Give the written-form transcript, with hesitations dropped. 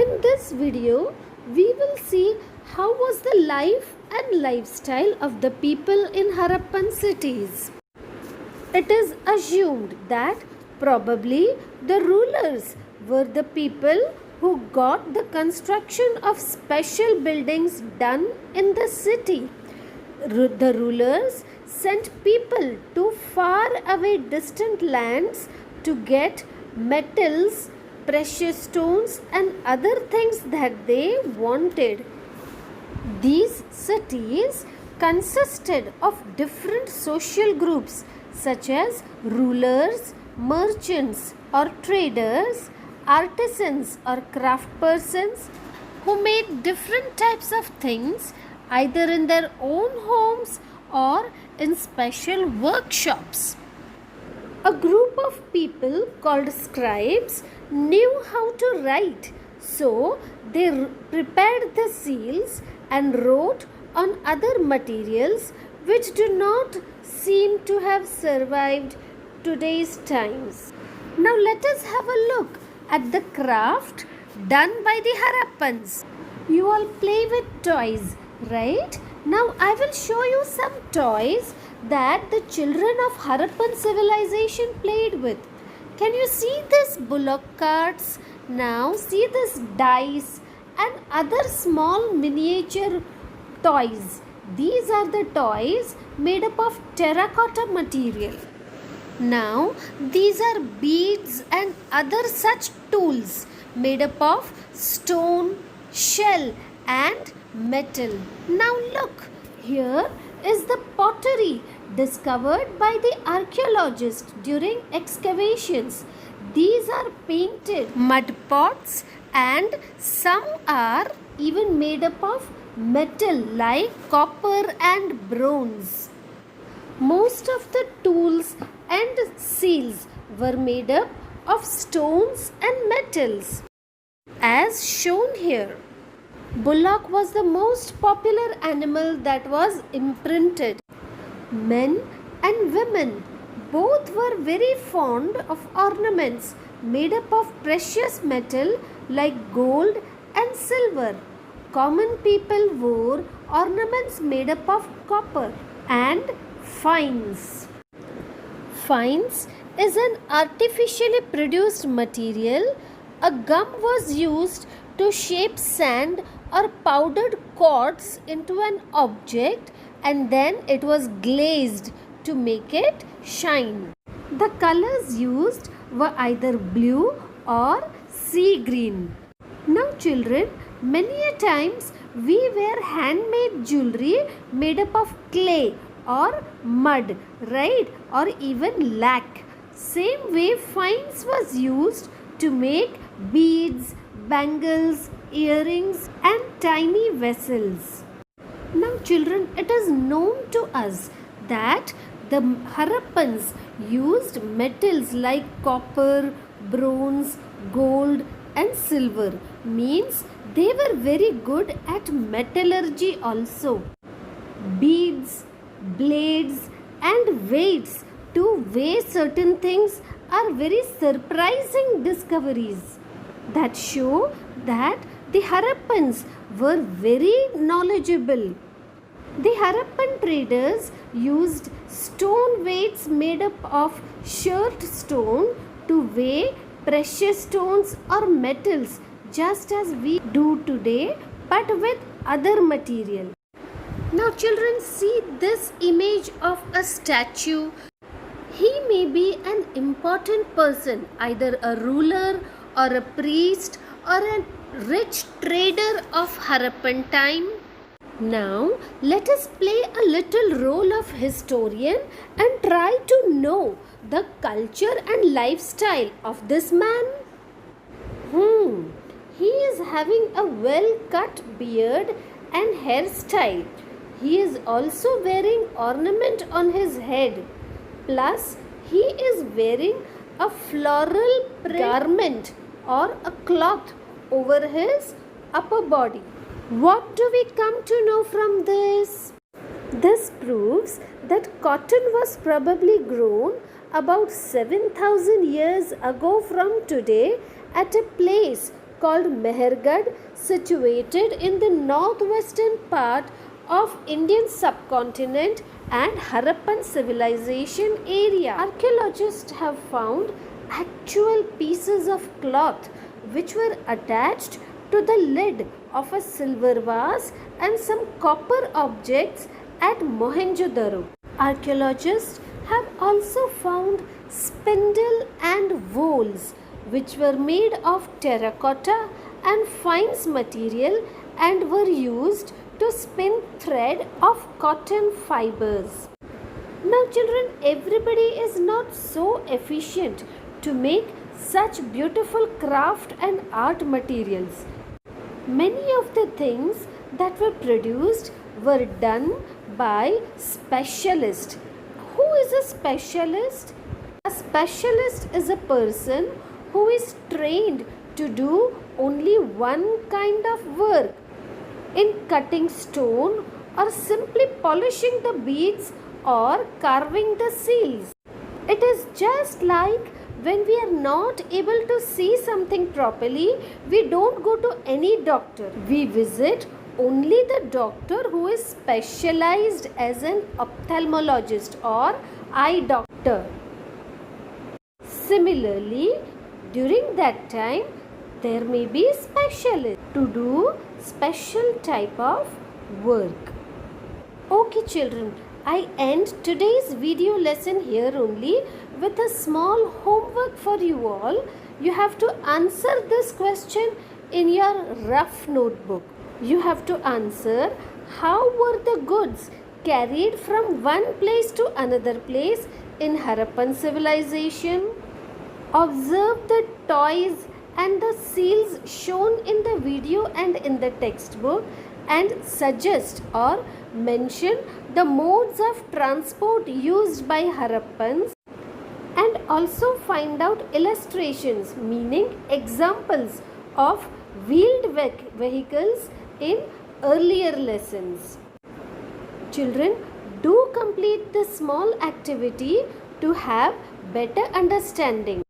In this video, we will see how was the life and lifestyle of the people in Harappan cities. It is assumed that probably the rulers were the people who got the construction of special buildings done in the city. The rulers sent people to far away distant lands to get metals, precious stones and other things that they wanted. These cities consisted of different social groups such as rulers, merchants or traders, artisans or craft persons who made different types of things either in their own homes or in special workshops. A group of people called scribes knew how to write, so they prepared the seals and wrote on other materials which do not seem to have survived today's times. Now let us have a look at the craft done by the Harappans. You all play with toys, right? Now I will show you some toys that the children of Harappan civilization played with. Can you see this bullock carts? Now see this dice and other small miniature toys. These are the toys made up of terracotta material. Now these are beads and other such tools made up of stone, shell and metal. Now look, here is the pottery discovered by the archaeologists during excavations. These are painted mud pots and some are even made up of metal like copper and bronze. Most of the tools and seals were made up of stones and metals. As shown here, bullock was the most popular animal that was imprinted. Men and women both were very fond of ornaments made up of precious metal like gold and silver. Common people wore ornaments made up of copper and fines. Fines is an artificially produced material. A gum was used to shape sand or powdered quartz into an object and then it was glazed to make it shine. The colors used were either blue or sea green. Now children, many a times we wear handmade jewelry made up of clay or mud, right? Or even lac. Same way fines was used to make beads, bangles, earrings and tiny vessels. Now children, it is known to us that the Harappans used metals like copper, bronze, gold and silver. Means they were very good at metallurgy also. Beads, blades and weights to weigh certain things are very surprising discoveries that show that the Harappans were very knowledgeable. The Harappan traders used stone weights made up of shirt stone to weigh precious stones or metals just as we do today but with other material. Now children, see this image of a statue. He may be an important person, either a ruler or a priest or a rich trader of Harappan time. Now let us play a little role of historian and try to know the culture and lifestyle of this man. He is having a well cut beard and hairstyle. He is also wearing ornament on his head. Plus he is wearing a floral garment or a cloth over his upper body. What do we come to know from this? This proves that cotton was probably grown about 7,000 years ago from today at a place called Mehergarh, situated in the northwestern part of Indian subcontinent and Harappan civilization area. Archaeologists have found actual pieces of cloth which were attached to the lid of a silver vase and some copper objects at Mohenjo-daro. Archaeologists have also found spindle and wools which were made of terracotta and fines material and were used to spin thread of cotton fibers. Now children, everybody is not so efficient to make such beautiful craft and art materials. Many of the things that were produced were done by specialists. Who is a specialist? A specialist is a person who is trained to do only one kind of work. In cutting stone or simply polishing the beads or carving the seals. It is just like when we are not able to see something properly, we don't go to any doctor. We visit only the doctor who is specialized as an ophthalmologist or eye doctor. Similarly, during that time, there may be specialists to do special type of work. Okay children, I end today's video lesson here only with a small homework for you all. You have to answer this question in your rough notebook. You have to answer how were the goods carried from one place to another place in Harappan civilization. Observe the toys and the seals shown in the video and in the textbook and suggest or mention the modes of transport used by Harappans, and also find out illustrations meaning examples of wheeled vehicles in earlier lessons. Children, do complete this small activity to have better understanding.